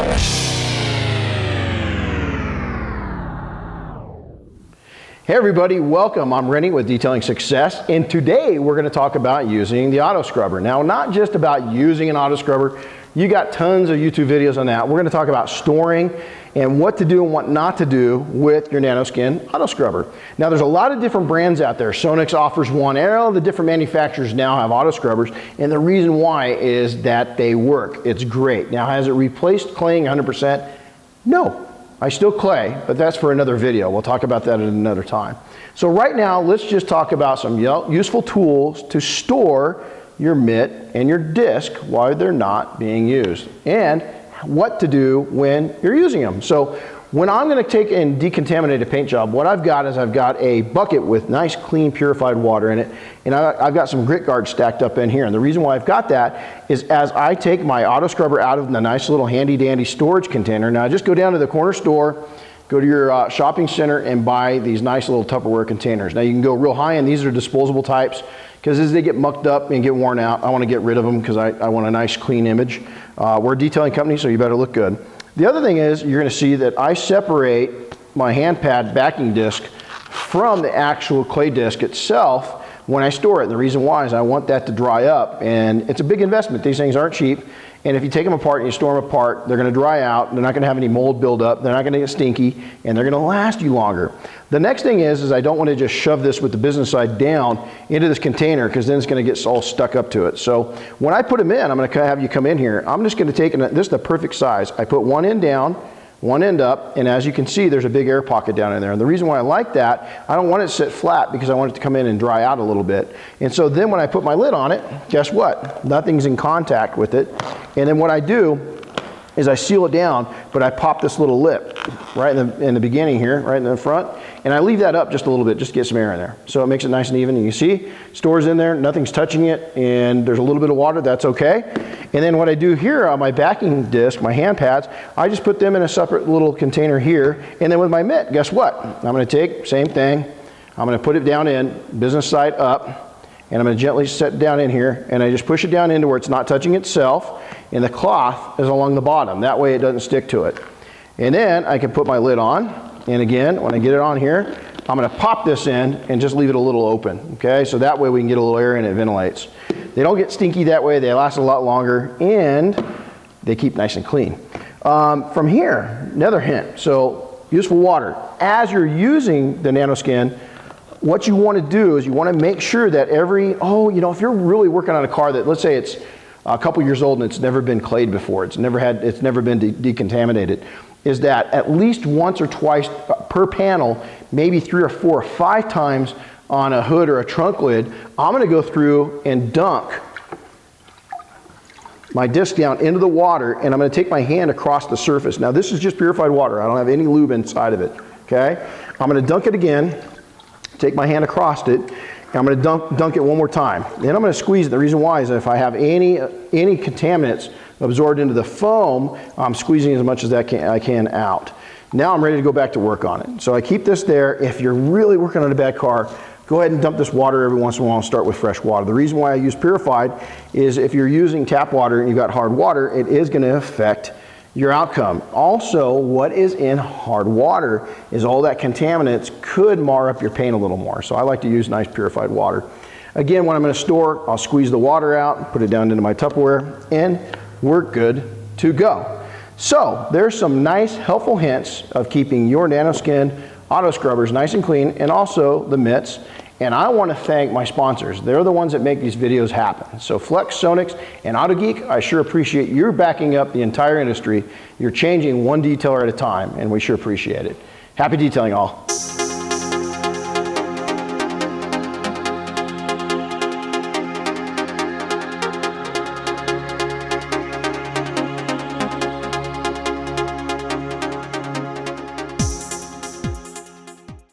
Hey everybody, welcome. I'm Renny with Detailing Success, and today we're going to talk about using the auto scrubber. Now, not just about using an auto scrubber. You got tons of YouTube videos on that. We're going to talk about storing and what to do and what not to do with your NANOSKIN auto scrubber. Now, there's a lot of different brands out there. Sonix offers one. All the different manufacturers now have auto scrubbers, and the reason why is that they work. It's great. Now, has it replaced claying 100%? No. I still clay, but that's for another video. We'll talk about that at another time. So right now, let's just talk about some useful tools to store your mitt and your disc while they're not being used, and what to do when you're using them. So when I'm going to take and decontaminate a paint job, what I've got is I've got a bucket with nice, clean, purified water in it, and I've got some grit guards stacked up in here. And the reason why I've got that is as I take my auto scrubber out of the nice little handy dandy storage container, now I just go down to the corner store, go to your shopping center and buy these nice little Tupperware containers. Now you can go real high end. These are disposable types, because as they get mucked up and get worn out, I want to get rid of them because I want a nice clean image. We're a detailing company, so you better look good. The other thing is, you're going to see that I separate my hand pad backing disc from the actual clay disc itself when I store it. And the reason why is I want that to dry up, and it's a big investment. These things aren't cheap, and if you take them apart and you store them apart, they're going to dry out. They're not going to have any mold buildup. They're not going to get stinky, and they're going to last you longer. The next thing is I don't want to just shove this with the business side down into this container, because then it's going to get all stuck up to it. So when I put them in, I'm going to have you come in here. I'm just going to take, this is the perfect size. I put one end down, one end up, and as you can see, there's a big air pocket down in there. And the reason why I like that, I don't want it to sit flat because I want it to come in and dry out a little bit. And so then when I put my lid on it, guess what? Nothing's in contact with it. And then what I do is I seal it down, but I pop this little lip right in the beginning here, right in the front, and I leave that up just a little bit just to get some air in there. So it makes it nice and even, and you see, stores in there, nothing's touching it, and there's a little bit of water, that's okay. And then what I do here on my backing disc, my hand pads, I just put them in a separate little container here, and then with my mitt, guess what? I'm going to take, same thing, I'm going to put it down in, business side up, and I'm going to gently set it down in here, and I just push it down into where it's not touching itself, and the cloth is along the bottom. That way it doesn't stick to it. And then I can put my lid on, and again, when I get it on here, I'm going to pop this in and just leave it a little open, okay? So that way we can get a little air in and it ventilates. They don't get stinky that way, they last a lot longer, and they keep nice and clean. From here, another hint, so useful water. As you're using the NANOSKIN, what you want to do is you want to make sure that if you're really working on a car that, let's say it's a couple years old and it's never been clayed before, it's never been decontaminated, is that at least once or twice per panel, maybe 3 or 4 or 5 times on a hood or a trunk lid, I'm going to go through and dunk my disc down into the water, and I'm going to take my hand across the surface. Now this is just purified water. I don't have any lube inside of it, okay? I'm going to dunk it again, take my hand across it, and I'm going to dunk it one more time. Then I'm going to squeeze it. The reason why is if I have any contaminants absorbed into the foam, I'm squeezing as much as I can out. Now I'm ready to go back to work on it. So I keep this there. If you're really working on a bad car, go ahead and dump this water every once in a while and start with fresh water. The reason why I use Purified is if you're using tap water and you've got hard water, it is going to affect your outcome. Also, what is in hard water is all that contaminants could mar up your paint a little more. So I like to use nice purified water. Again, when I'm going to store, I'll squeeze the water out, put it down into my Tupperware, and we're good to go. So there's some nice helpful hints of keeping your NANOSKIN auto scrubbers nice and clean, and also the mitts. And I want to thank my sponsors. They're the ones that make these videos happen. So Flex, Sonix, and AutoGeek, I sure appreciate your backing up the entire industry. You're changing one detailer at a time, and we sure appreciate it. Happy detailing all.